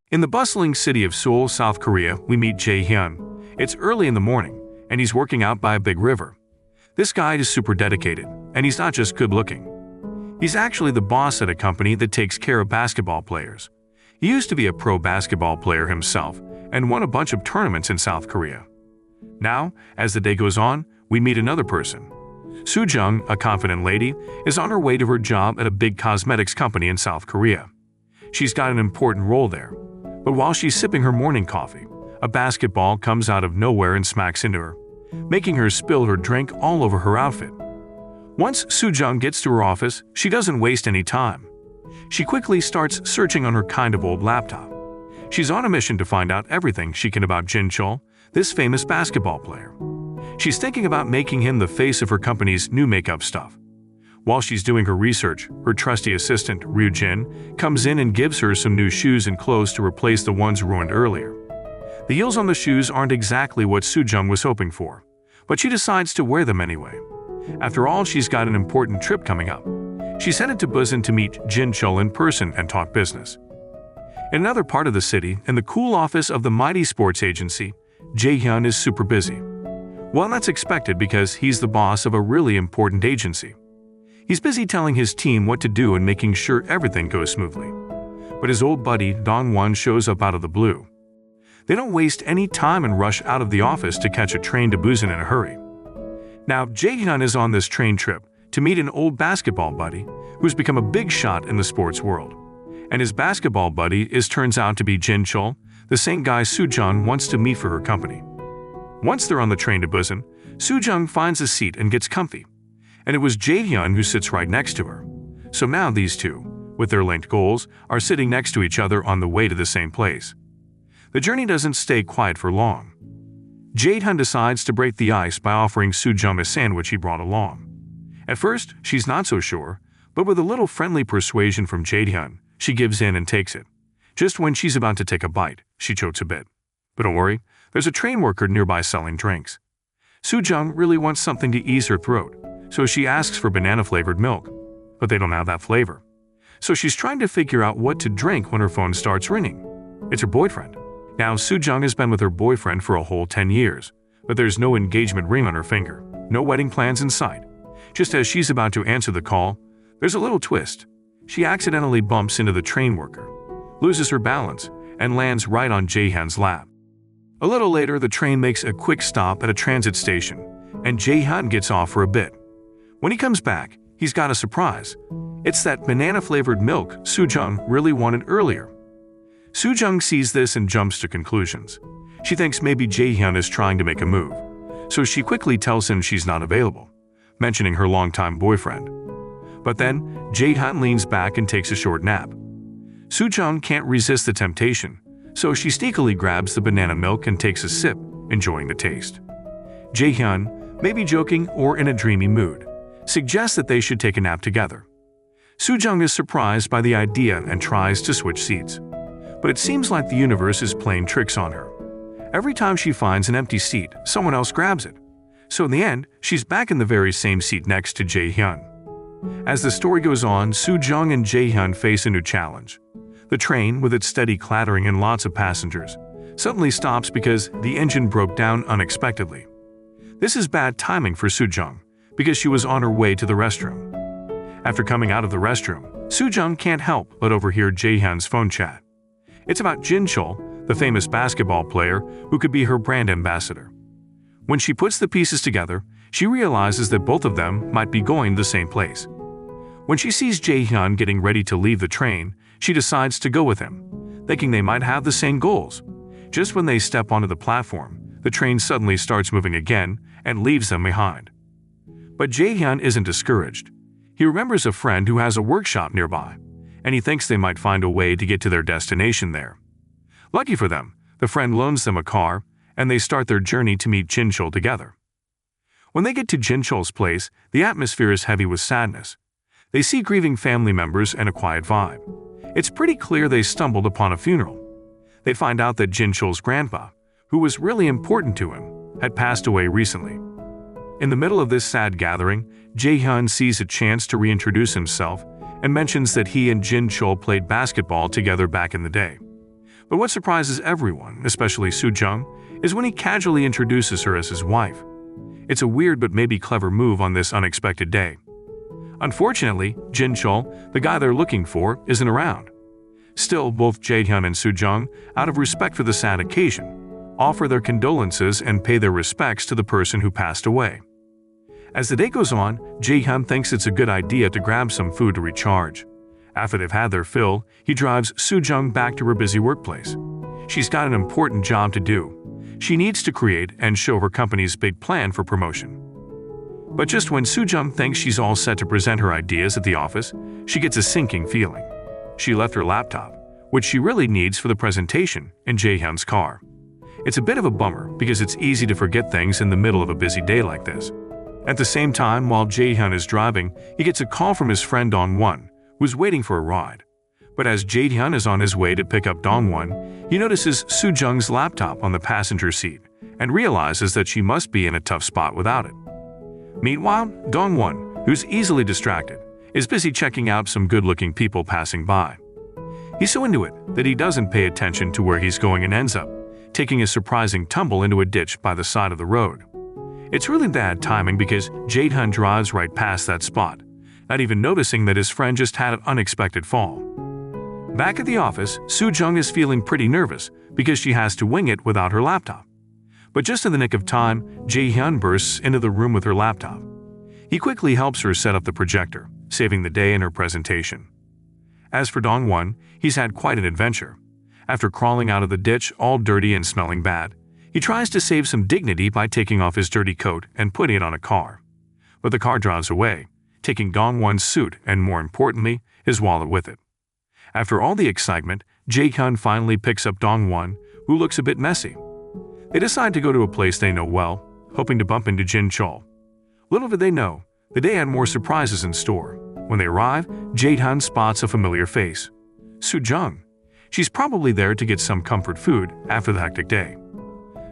In the bustling city of Seoul, South Korea, we meet Jae-hyun. It's early in the morning, and he's working out by a big river. This guy is super dedicated, and he's not just good-looking. He's actually the boss at a company that takes care of basketball players. He used to be a pro basketball player himself and won a bunch of tournaments in South Korea. Now, as the day goes on, we meet another person. Soo-jung, a confident lady, is on her way to her job at a big cosmetics company in South Korea. She's got an important role there. But while she's sipping her morning coffee, a basketball comes out of nowhere and smacks into her, making her spill her drink all over her outfit. Once Soo-jung gets to her office, she doesn't waste any time. She quickly starts searching on her kind of old laptop. She's on a mission to find out everything she can about Jin Chul, this famous basketball player. She's thinking about making him the face of her company's new makeup stuff. While she's doing her research, her trusty assistant, Ryu Jin, comes in and gives her some new shoes and clothes to replace the ones ruined earlier. The heels on the shoes aren't exactly what Soo-jung was hoping for, but she decides to wear them anyway. After all, she's got an important trip coming up. She's headed to Busan to meet Jin Chul in person and talk business. In another part of the city, in the cool office of the mighty sports agency, Jae-hyun is super busy. Well, that's expected because he's the boss of a really important agency. He's busy telling his team what to do and making sure everything goes smoothly. But his old buddy, Dong-won, shows up out of the blue. They don't waste any time and rush out of the office to catch a train to Busan in a hurry. Now, Jae-hyun is on this train trip to meet an old basketball buddy who's become a big shot in the sports world. And his basketball buddy turns out to be Jin Chul, the same guy Soo-jung wants to meet for her company. Once they're on the train to Busan, Soo-jung finds a seat and gets comfy. And it was Jae-hyun who sits right next to her. So now these two, with their linked goals, are sitting next to each other on the way to the same place. The journey doesn't stay quiet for long. Jae-hyun decides to break the ice by offering Soo-jung a sandwich he brought along. At first, she's not so sure, but with a little friendly persuasion from Jae-hyun, she gives in and takes it. Just when she's about to take a bite, she chokes a bit. But don't worry, there's a train worker nearby selling drinks. Soo-jung really wants something to ease her throat, so she asks for banana-flavored milk, but they don't have that flavor. So she's trying to figure out what to drink when her phone starts ringing. It's her boyfriend. Now, Soo-jung has been with her boyfriend for a whole 10 years, but there's no engagement ring on her finger, no wedding plans in sight. Just as she's about to answer the call, there's a little twist. She accidentally bumps into the train worker, loses her balance, and lands right on Jae-hyun's lap. A little later, the train makes a quick stop at a transit station, and Jae-hyun gets off for a bit. When he comes back, he's got a surprise. It's that banana-flavored milk Soo-jung really wanted earlier. Soo-jung sees this and jumps to conclusions. She thinks maybe Jae-hyun is trying to make a move, so she quickly tells him she's not available, mentioning her longtime boyfriend. But then, Jae-hyun leans back and takes a short nap. Soo-jung can't resist the temptation, so she sneakily grabs the banana milk and takes a sip, enjoying the taste. Jae-hyun, maybe joking or in a dreamy mood, suggests that they should take a nap together. Soo-jung is surprised by the idea and tries to switch seats. But it seems like the universe is playing tricks on her. Every time she finds an empty seat, someone else grabs it. So in the end, she's back in the very same seat next to Jae-hyun. As the story goes on, Soo-jung and Jae-hyun face a new challenge. The train, with its steady clattering and lots of passengers, suddenly stops because the engine broke down unexpectedly. This is bad timing for Soo-jung, because she was on her way to the restroom. After coming out of the restroom, Soo-jung can't help but overhear Jae-hyun's phone chat. It's about Jin Chul, the famous basketball player who could be her brand ambassador. When she puts the pieces together, she realizes that both of them might be going to the same place. When she sees Jae-hyun getting ready to leave the train, she decides to go with him, thinking they might have the same goals. Just when they step onto the platform, the train suddenly starts moving again and leaves them behind. But Jae-hyun isn't discouraged. He remembers a friend who has a workshop nearby, and he thinks they might find a way to get to their destination there. Lucky for them, the friend loans them a car, and they start their journey to meet Jin Chul together. When they get to Jin Chul's place, the atmosphere is heavy with sadness. They see grieving family members and a quiet vibe. It's pretty clear they stumbled upon a funeral. They find out that Jin Chul's grandpa, who was really important to him, had passed away recently. In the middle of this sad gathering, Jae-hyun sees a chance to reintroduce himself and mentions that he and Jin Chul played basketball together back in the day. But what surprises everyone, especially Jang, is when he casually introduces her as his wife. It's a weird but maybe clever move on this unexpected day. Unfortunately, Jin-chul, the guy they're looking for, isn't around. Still, both Jae-hyun and Jang, out of respect for the sad occasion, offer their condolences and pay their respects to the person who passed away. As the day goes on, Jae-hyun thinks it's a good idea to grab some food to recharge. After they've had their fill, he drives Jang back to her busy workplace. She's got an important job to do. She needs to create and show her company's big plan for promotion. But just when Jang thinks she's all set to present her ideas at the office, she gets a sinking feeling. She left her laptop, which she really needs for the presentation, in Jae-hyun's car. It's a bit of a bummer because it's easy to forget things in the middle of a busy day like this. At the same time, while Jae-hyun is driving, he gets a call from his friend Dong-won, who's waiting for a ride. But as Jae-hyun is on his way to pick up Dong-won, he notices Jang's laptop on the passenger seat and realizes that she must be in a tough spot without it. Meanwhile, Dong-won, who's easily distracted, is busy checking out some good-looking people passing by. He's so into it that he doesn't pay attention to where he's going and ends up taking a surprising tumble into a ditch by the side of the road. It's really bad timing because Jae-hyun drives right past that spot, not even noticing that his friend just had an unexpected fall. Back at the office, Jang is feeling pretty nervous because she has to wing it without her laptop. But just in the nick of time, Jae-hyun bursts into the room with her laptop. He quickly helps her set up the projector, saving the day in her presentation. As for Dong-won, he's had quite an adventure. After crawling out of the ditch all dirty and smelling bad, he tries to save some dignity by taking off his dirty coat and putting it on a car. But the car drives away, taking Dong-won's suit and, more importantly, his wallet with it. After all the excitement, Jae-hyun finally picks up Dong-won, who looks a bit messy. They decide to go to a place they know well, hoping to bump into Jin-chul. Little did they know, the day had more surprises in store. When they arrive, Jae-hyun spots a familiar face. Jang. She's probably there to get some comfort food after the hectic day.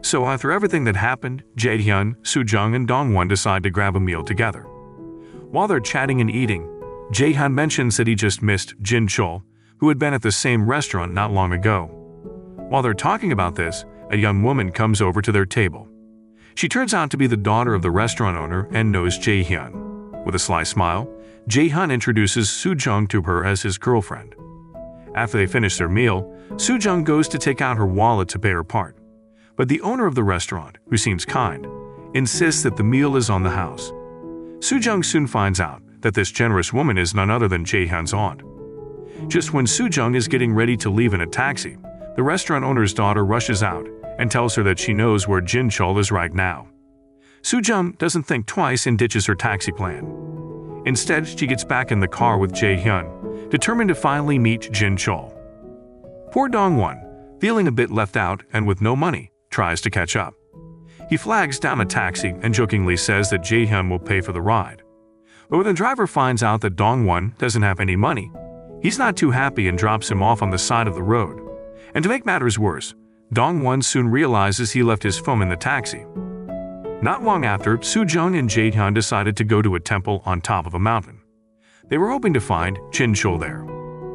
So after everything that happened, Jae-hyun, Jang, and Dong-won decide to grab a meal together. While they're chatting and eating, Jae-hyun mentions that he just missed Jin-chul, who had been at the same restaurant not long ago. While they're talking about this, a young woman comes over to their table. She turns out to be the daughter of the restaurant owner and knows Jae-hyun. With a sly smile, Jae-hyun introduces Jang to her as his girlfriend. After they finish their meal, Jang goes to take out her wallet to pay her part. But the owner of the restaurant, who seems kind, insists that the meal is on the house. Jang soon finds out that this generous woman is none other than Jae-hyun's aunt. Just when Jang is getting ready to leave in a taxi, the restaurant owner's daughter rushes out and tells her that she knows where Jin-chul is right now. Jang doesn't think twice and ditches her taxi plan. Instead, she gets back in the car with Jae-hyun, determined to finally meet Jin-chul. Poor Dong-won, feeling a bit left out and with no money, tries to catch up. He flags down a taxi and jokingly says that Jae-hyun will pay for the ride. But when the driver finds out that Dong-won doesn't have any money, he's not too happy and drops him off on the side of the road. And to make matters worse, Dong-won soon realizes he left his phone in the taxi. Not long after, Jang and Jae-hyun decided to go to a temple on top of a mountain. They were hoping to find Jin-chul there.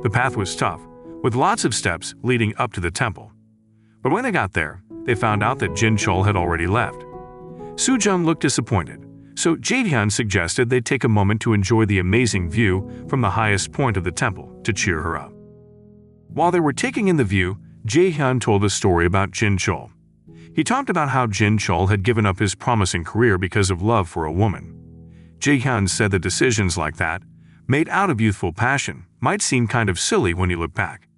The path was tough, with lots of steps leading up to the temple. But when they got there, they found out that Jin-chul had already left. Jang looked disappointed, so Jae-hyun suggested they take a moment to enjoy the amazing view from the highest point of the temple to cheer her up. While they were taking in the view, Jae-hyun told a story about Jin-chul. He talked about how Jin-chul had given up his promising career because of love for a woman. Jae-hyun said that decisions like that, made out of youthful passion, might seem kind of silly when you look back.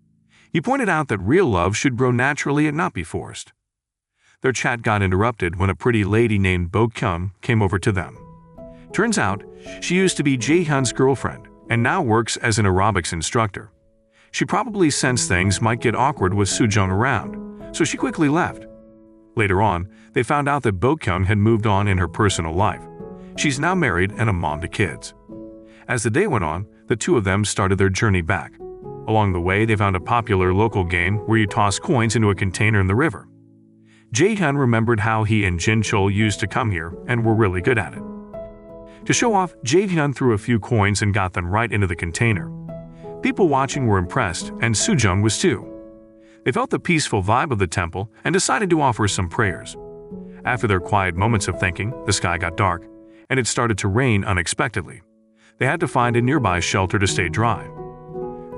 He pointed out that real love should grow naturally and not be forced. Their chat got interrupted when a pretty lady named Bo-kyung came over to them. Turns out, she used to be Jae-hyun's girlfriend and now works as an aerobics instructor. She probably sensed things might get awkward with Jang around, so she quickly left. Later on, they found out that Bo-kyung had moved on in her personal life. She's now married and a mom to kids. As the day went on, the two of them started their journey back. Along the way, they found a popular local game where you toss coins into a container in the river. Jae-hyun remembered how he and Jin-chul used to come here and were really good at it. To show off, Jae-hyun threw a few coins and got them right into the container. People watching were impressed, and Jang was too. They felt the peaceful vibe of the temple and decided to offer some prayers. After their quiet moments of thinking, the sky got dark, and it started to rain unexpectedly. They had to find a nearby shelter to stay dry.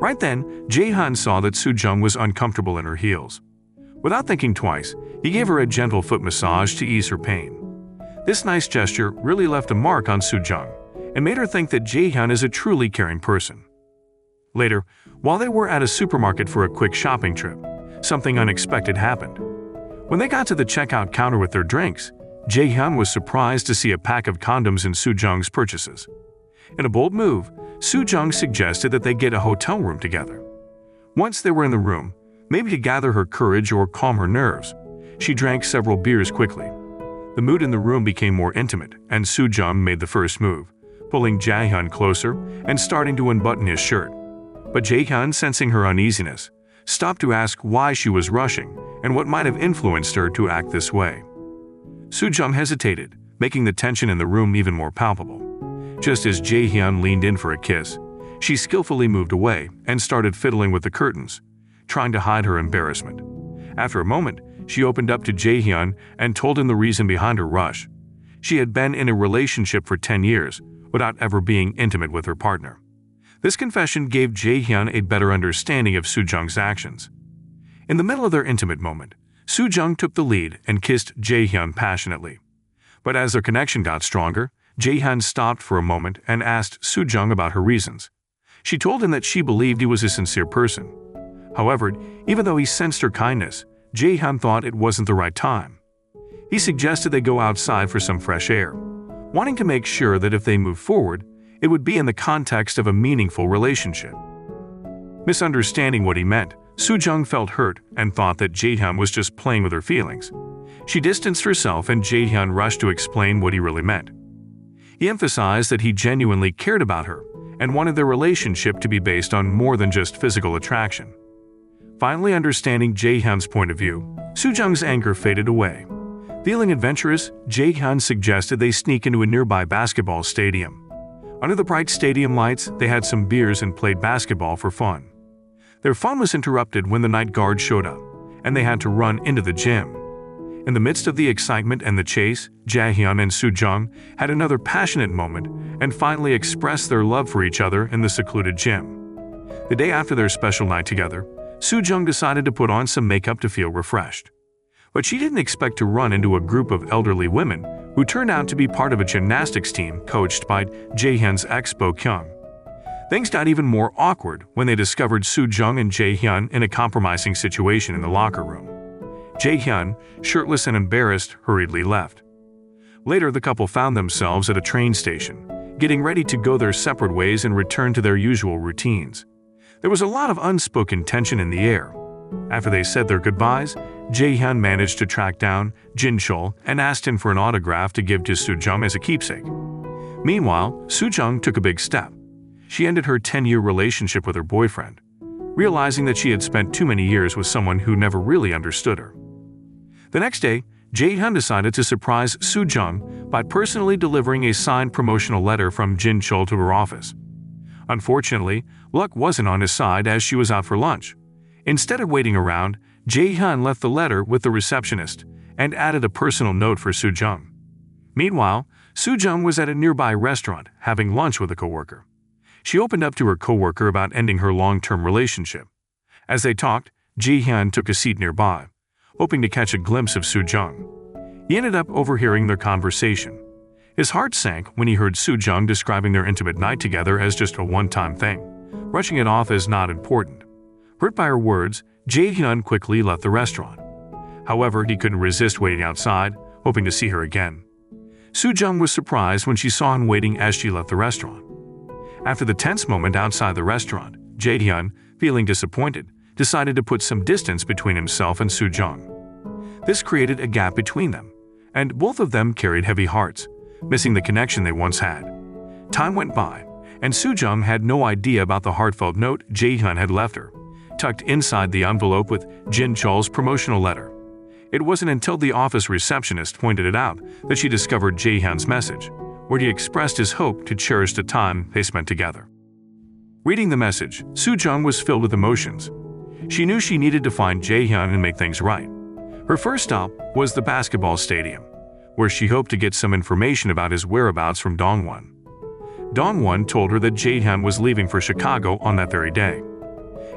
Right then, Jae-hyun saw that Soo-jung was uncomfortable in her heels. Without thinking twice, he gave her a gentle foot massage to ease her pain. This nice gesture really left a mark on Soo-jung and made her think that Jae-hyun is a truly caring person. Later, while they were at a supermarket for a quick shopping trip, something unexpected happened. When they got to the checkout counter with their drinks, Jae-hyun was surprised to see a pack of condoms in Soo-jung's purchases. In a bold move, Soo-jung suggested that they get a hotel room together. Once they were in the room, maybe to gather her courage or calm her nerves, she drank several beers quickly. The mood in the room became more intimate, and Soo-jung made the first move, pulling Jae-hyun closer and starting to unbutton his shirt. But Jae-hyun, sensing her uneasiness, stopped to ask why she was rushing and what might have influenced her to act this way. Soo-jung hesitated, making the tension in the room even more palpable. Just as Jae-hyun leaned in for a kiss, she skillfully moved away and started fiddling with the curtains, trying to hide her embarrassment. After a moment, she opened up to Jae-hyun and told him the reason behind her rush. She had been in a relationship for 10 years without ever being intimate with her partner. This confession gave Jae-hyun a better understanding of Soo-jung's actions. In the middle of their intimate moment, Soo-jung took the lead and kissed Jae-hyun passionately. But as their connection got stronger, Jae-hyun stopped for a moment and asked Soo-jung about her reasons. She told him that she believed he was a sincere person. However, even though he sensed her kindness, Jae-hyun thought it wasn't the right time. He suggested they go outside for some fresh air, wanting to make sure that if they moved forward, it would be in the context of a meaningful relationship. Misunderstanding what he meant, Soo-jung felt hurt and thought that Jae-hyun was just playing with her feelings. She distanced herself and Jae-hyun rushed to explain what he really meant. He emphasized that he genuinely cared about her and wanted their relationship to be based on more than just physical attraction. Finally understanding Jae-hyun's point of view, Soo-jung's anger faded away. Feeling adventurous, Jae-hyun suggested they sneak into a nearby basketball stadium. Under the bright stadium lights, they had some beers and played basketball for fun. Their fun was interrupted when the night guard showed up, and they had to run into the gym. In the midst of the excitement and the chase, Jae-hyun and Soo-jung had another passionate moment and finally expressed their love for each other in the secluded gym. The day after their special night together, Soo-jung decided to put on some makeup to feel refreshed. But she didn't expect to run into a group of elderly women who turned out to be part of a gymnastics team coached by Jae-hyun's ex Bo-kyung. Things got even more awkward when they discovered Soo-jung and Jae-hyun in a compromising situation in the locker room. Jae-hyun, shirtless and embarrassed, hurriedly left. Later, the couple found themselves at a train station, getting ready to go their separate ways and return to their usual routines. There was a lot of unspoken tension in the air. After they said their goodbyes, Jae-hyun managed to track down Jin Chol and asked him for an autograph to give to Soo-jung as a keepsake. Meanwhile, Soo-jung took a big step. She ended her 10-year relationship with her boyfriend, realizing that she had spent too many years with someone who never really understood her. The next day, Jae-hyun decided to surprise Soo-jung by personally delivering a signed promotional letter from Jin Chol to her office. Unfortunately, luck wasn't on his side as she was out for lunch. Instead of waiting around, Jae-hyun left the letter with the receptionist and added a personal note for Soo-jung. Meanwhile, Soo-jung was at a nearby restaurant having lunch with a coworker. She opened up to her coworker about ending her long-term relationship. As they talked, Jae-hyun took a seat nearby, hoping to catch a glimpse of Soo-jung. He ended up overhearing their conversation. His heart sank when he heard Soo-jung describing their intimate night together as just a one-time thing, brushing it off as not important. Hurt by her words, Jae-hyun quickly left the restaurant. However, he couldn't resist waiting outside, hoping to see her again. Soo-jung was surprised when she saw him waiting as she left the restaurant. After the tense moment outside the restaurant, Jae-hyun, feeling disappointed, decided to put some distance between himself and Soo-jung. This created a gap between them, and both of them carried heavy hearts, missing the connection they once had. Time went by, and Soo-jung had no idea about the heartfelt note Jae-hyun had left her, tucked inside the envelope with Jin Chol's promotional letter. It wasn't until the office receptionist pointed it out that she discovered Jae-hyun's message, where he expressed his hope to cherish the time they spent together. Reading the message, Soo-jung was filled with emotions. She knew she needed to find Jae-hyun and make things right. Her first stop was the basketball stadium, where she hoped to get some information about his whereabouts from Dongwon. Dongwon told her that Jae-hyun was leaving for Chicago on that very day.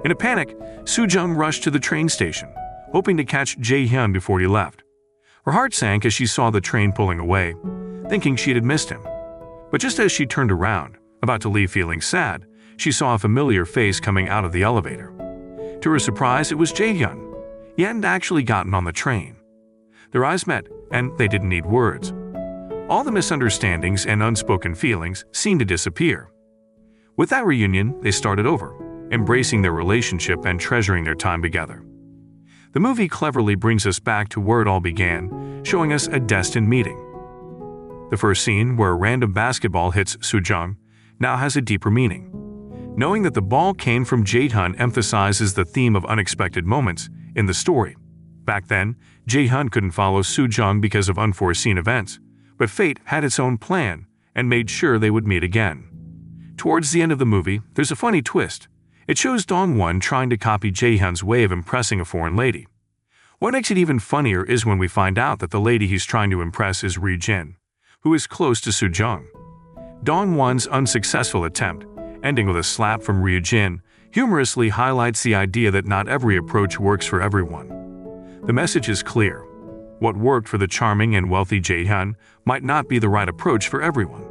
In a panic, Soo-jung rushed to the train station, hoping to catch Jae-hyun before he left. Her heart sank as she saw the train pulling away, thinking she had missed him. But just as she turned around, about to leave feeling sad, she saw a familiar face coming out of the elevator. To her surprise, it was Jae-hyun. He hadn't actually gotten on the train. Their eyes met, and they didn't need words. All the misunderstandings and unspoken feelings seemed to disappear. With that reunion, they started over, embracing their relationship and treasuring their time together. The movie cleverly brings us back to where it all began, showing us a destined meeting. The first scene, where a random basketball hits Soo-jung, now has a deeper meaning. Knowing that the ball came from Jae-hyun emphasizes the theme of unexpected moments in the story. Back then, Jae-hyun couldn't follow Soo-jung because of unforeseen events, but fate had its own plan and made sure they would meet again. Towards the end of the movie, there's a funny twist. It shows Dongwon trying to copy Jae-hyun's way of impressing a foreign lady. What makes it even funnier is when we find out that the lady he's trying to impress is Ri-jin, who is close to Soo-jung. Dongwon's unsuccessful attempt, ending with a slap from Ri-jin, humorously highlights the idea that not every approach works for everyone. The message is clear. What worked for the charming and wealthy Jae-hyun might not be the right approach for everyone.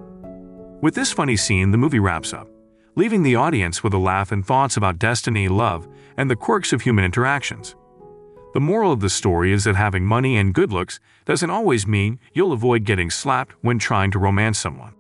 With this funny scene, the movie wraps up, leaving the audience with a laugh and thoughts about destiny, love, and the quirks of human interactions. The moral of the story is that having money and good looks doesn't always mean you'll avoid getting slapped when trying to romance someone.